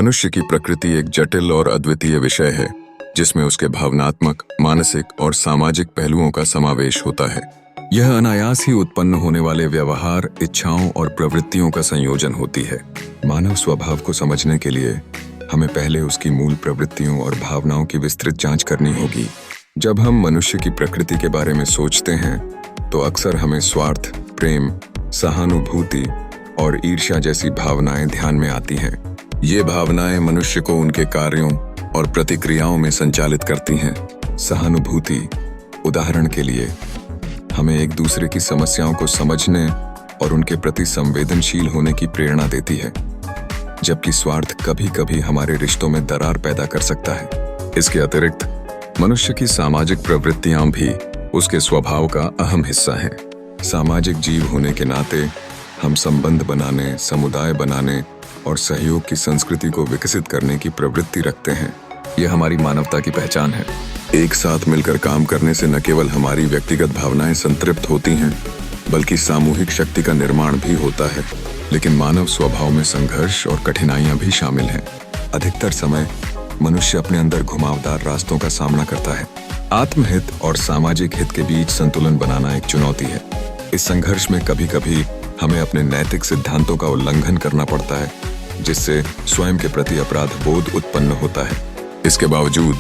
मनुष्य की प्रकृति एक जटिल और अद्वितीय विषय है जिसमें उसके भावनात्मक, मानसिक और सामाजिक पहलुओं का समावेश होता है। यह अनायास ही उत्पन्न होने वाले व्यवहार, इच्छाओं और प्रवृत्तियों का संयोजन होती है। मानव स्वभाव को समझने के लिए हमें पहले उसकी मूल प्रवृत्तियों और भावनाओं की विस्तृत जांच करनी होगी। जब हम मनुष्य की प्रकृति के बारे में सोचते हैं तो अक्सर हमें स्वार्थ, प्रेम, सहानुभूति और ईर्ष्या जैसी भावनाएं ध्यान में आती हैं। ये भावनाएं मनुष्य को उनके कार्यों और प्रतिक्रियाओं में संचालित करती हैं। सहानुभूति, उदाहरण के लिए, हमें एक दूसरे की समस्याओं को समझने और उनके प्रति संवेदनशील होने की प्रेरणा देती है, जबकि स्वार्थ कभी-कभी हमारे रिश्तों में दरार पैदा कर सकता है। इसके अतिरिक्त मनुष्य की सामाजिक प्रवृत्तियां भी उसके स्वभाव का अहम हिस्सा हैं। सामाजिक जीव होने के नाते हम संबंध बनाने, समुदाय बनाने और सहयोग की संस्कृति को विकसित करने की प्रवृत्ति रखते हैं। यह हमारी मानवता की पहचान है। एक साथ मिलकर काम करने से न केवल हमारी व्यक्तिगत भावनाएं संतृप्त होती हैं, बल्कि सामूहिक शक्ति का निर्माण भी होता है। लेकिन मानव स्वभाव में संघर्ष और कठिनाइयां भी शामिल हैं। अधिकतर समय मनुष्य अपने अंदर घुमावदार रास्तों का सामना करता है। आत्महित और सामाजिक हित के बीच संतुलन बनाना एक चुनौती है। इस संघर्ष में कभी-कभी हमें अपने नैतिक सिद्धांतों का उल्लंघन करना पड़ता है, जिससे स्वयं के प्रति अपराध बोध उत्पन्न होता है। इसके बावजूद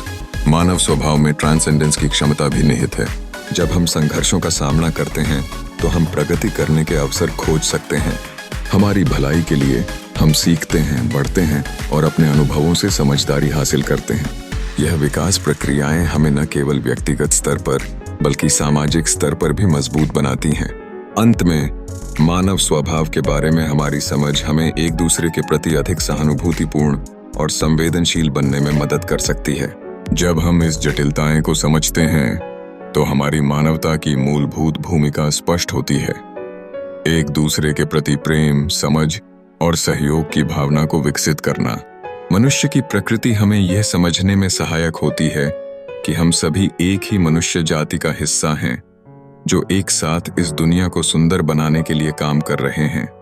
मानव स्वभाव में ट्रांसेंडेंस की क्षमता भी निहित है। जब हम संघर्षों का सामना करते हैं तो हम प्रगति करने के अवसर खोज सकते हैं। हमारी भलाई के लिए हम सीखते हैं, बढ़ते हैं और अपने अनुभवों से समझदारी हासिल करते हैं। यह विकास प्रक्रियाएं हमें न केवल व्यक्तिगत स्तर पर बल्कि सामाजिक स्तर पर भी मजबूत बनाती हैं। अंत में मानव स्वभाव के बारे में हमारी समझ हमें एक दूसरे के प्रति अधिक सहानुभूतिपूर्ण और संवेदनशील बनने में मदद कर सकती है। जब हम इस जटिलताएं को समझते हैं तो हमारी मानवता की मूलभूत भूमिका स्पष्ट होती है। एक दूसरे के प्रति प्रेम, समझ और सहयोग की भावना को विकसित करना। मनुष्य की प्रकृति हमें यह समझने में सहायक होती है कि हम सभी एक ही मनुष्य जाति का हिस्सा हैं, जो एक साथ इस दुनिया को सुंदर बनाने के लिए काम कर रहे हैं।